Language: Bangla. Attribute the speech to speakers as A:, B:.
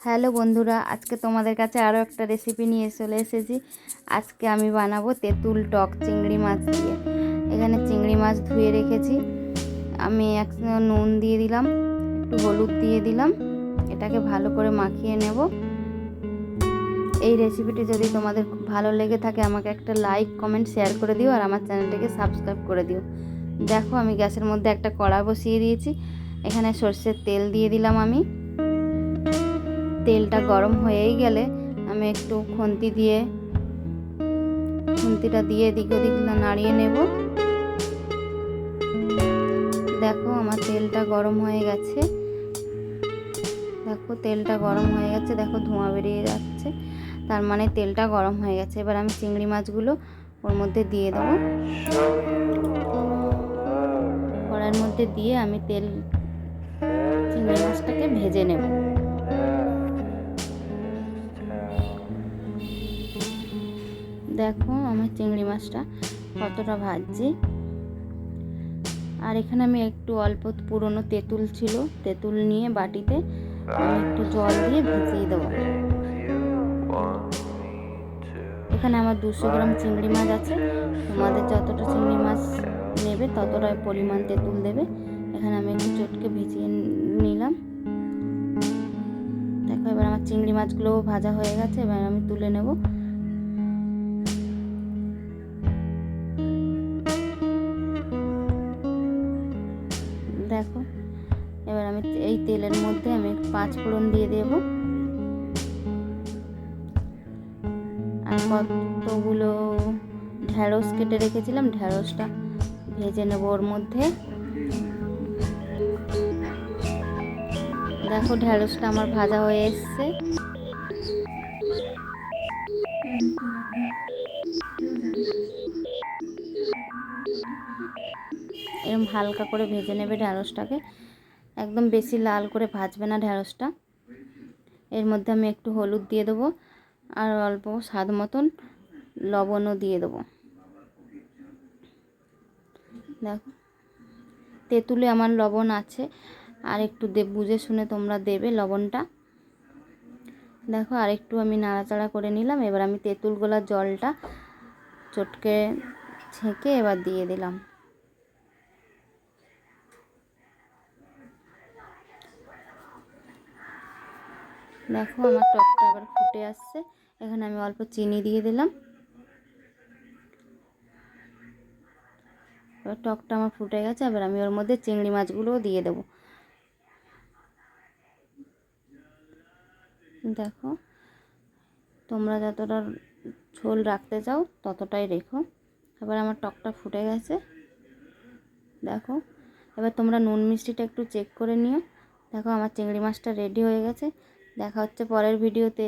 A: হ্যালো বন্ধুরা, আজকে তোমাদের কাছে আরও একটা রেসিপি নিয়ে চলে এসেছি। আজকে আমি বানাবো তেঁতুল টক চিংড়ি মাছ দিয়ে। এখানে চিংড়ি মাছ ধুয়ে রেখেছি। আমি নুন দিয়ে দিলাম, একটু হলুদ দিয়ে দিলাম। এটাকে ভালো করে মাখিয়ে নেব। এই রেসিপিটি যদি তোমাদের খুব ভালো লেগে থাকে আমাকে একটা লাইক, কমেন্ট, শেয়ার করে দিও আর আমার চ্যানেলটিকে সাবস্ক্রাইব করে দিও। দেখো, আমি গ্যাসের মধ্যে একটা কড়া বসিয়ে দিয়েছি। এখানে সর্ষের তেল দিয়ে দিলাম আমি। তেলটা গরম হয়েই গেলে আমি একটু খুন্তিটা দিয়ে এদিক ওদিক নাড়িয়ে নেব। দেখো, আমার তেলটা গরম হয়ে গেছে। দেখো ধোঁয়া বেরিয়ে যাচ্ছে, তার মানে তেলটা গরম হয়ে গেছে। এবার আমি চিংড়ি মাছগুলো ওর মধ্যে দিয়ে দেবো। কড়াইয়ের মধ্যে দিয়ে আমি চিংড়ি মাছটাকে ভেজে নেব। দেখো আমার চিংড়ি মাছটা কতটা ভাজছি। আর এখানে আমি একটু অল্প পুরনো তেঁতুল ছিল, তেঁতুল নিয়ে বাটিতে আমি একটু জল দিয়ে ভিজিয়ে দেবো। এখানে আমার 200 গ্রাম চিংড়ি মাছ আছে। তোমাদের যতটা চিংড়ি মাছ নেবে ততটা পরিমাণ তেঁতুল দেবে। এখানে আমি একটু চটকে ভিজিয়ে নিলাম। দেখো, এবার আমার চিংড়ি মাছগুলোও ভাজা হয়ে গেছে। এবার আমি তুলে নেব। দেখো, এবার আমি এই তেলের মধ্যে আমি 5 ফোড়ন দিয়ে দেব। আর কতগুলো ঢ্যাঁড়স কেটে রেখেছিলাম, ঢ্যাঁড়সটা ভেজে নেব ওর মধ্যে। দেখো, ঢ্যাঁড়সটা আমার ভাজা হয়ে এসছে। এরকম হালকা করে ভেজে নেবে ঢ্যাঁড়সটাকে, একদম বেশি লাল করে ভাজবে না ঢ্যাঁড়সটা। এর মধ্যে আমি একটু হলুদ দিয়ে দেবো আর অল্প স্বাদ মতন লবণও দিয়ে দেবো। দেখো, তেঁতুলে আমার লবণ আছে, আর একটু বুঝে শুনে তোমরা দেবে লবণটা। দেখো, আর একটু আমি নাড়াচাড়া করে নিলাম। এবার আমি তেঁতুল গোলার জলটা চটকে ছেঁকে এবার দিয়ে দিলাম। দেখো, আমার টকটা এবার ফুটে আসছে। এখানে আমি অল্প চিনি দিয়ে দিলাম। এবার টকটা আমার ফুটে গেছে। এবার আমি ওর মধ্যে চিংড়ি মাছগুলোও দিয়ে দেবো। দেখো, তোমরা যতটা ঝোল রাখতে চাও ততটাই রেখো। এবার আমার টকটা ফুটে গেছে। দেখো, এবার তোমরা নুন মিষ্টিটা একটু চেক করে নিও। দেখো, আমার চিংড়ি মাছটা রেডি হয়ে গেছে। দেখা হচ্ছে পরের ভিডিওতে।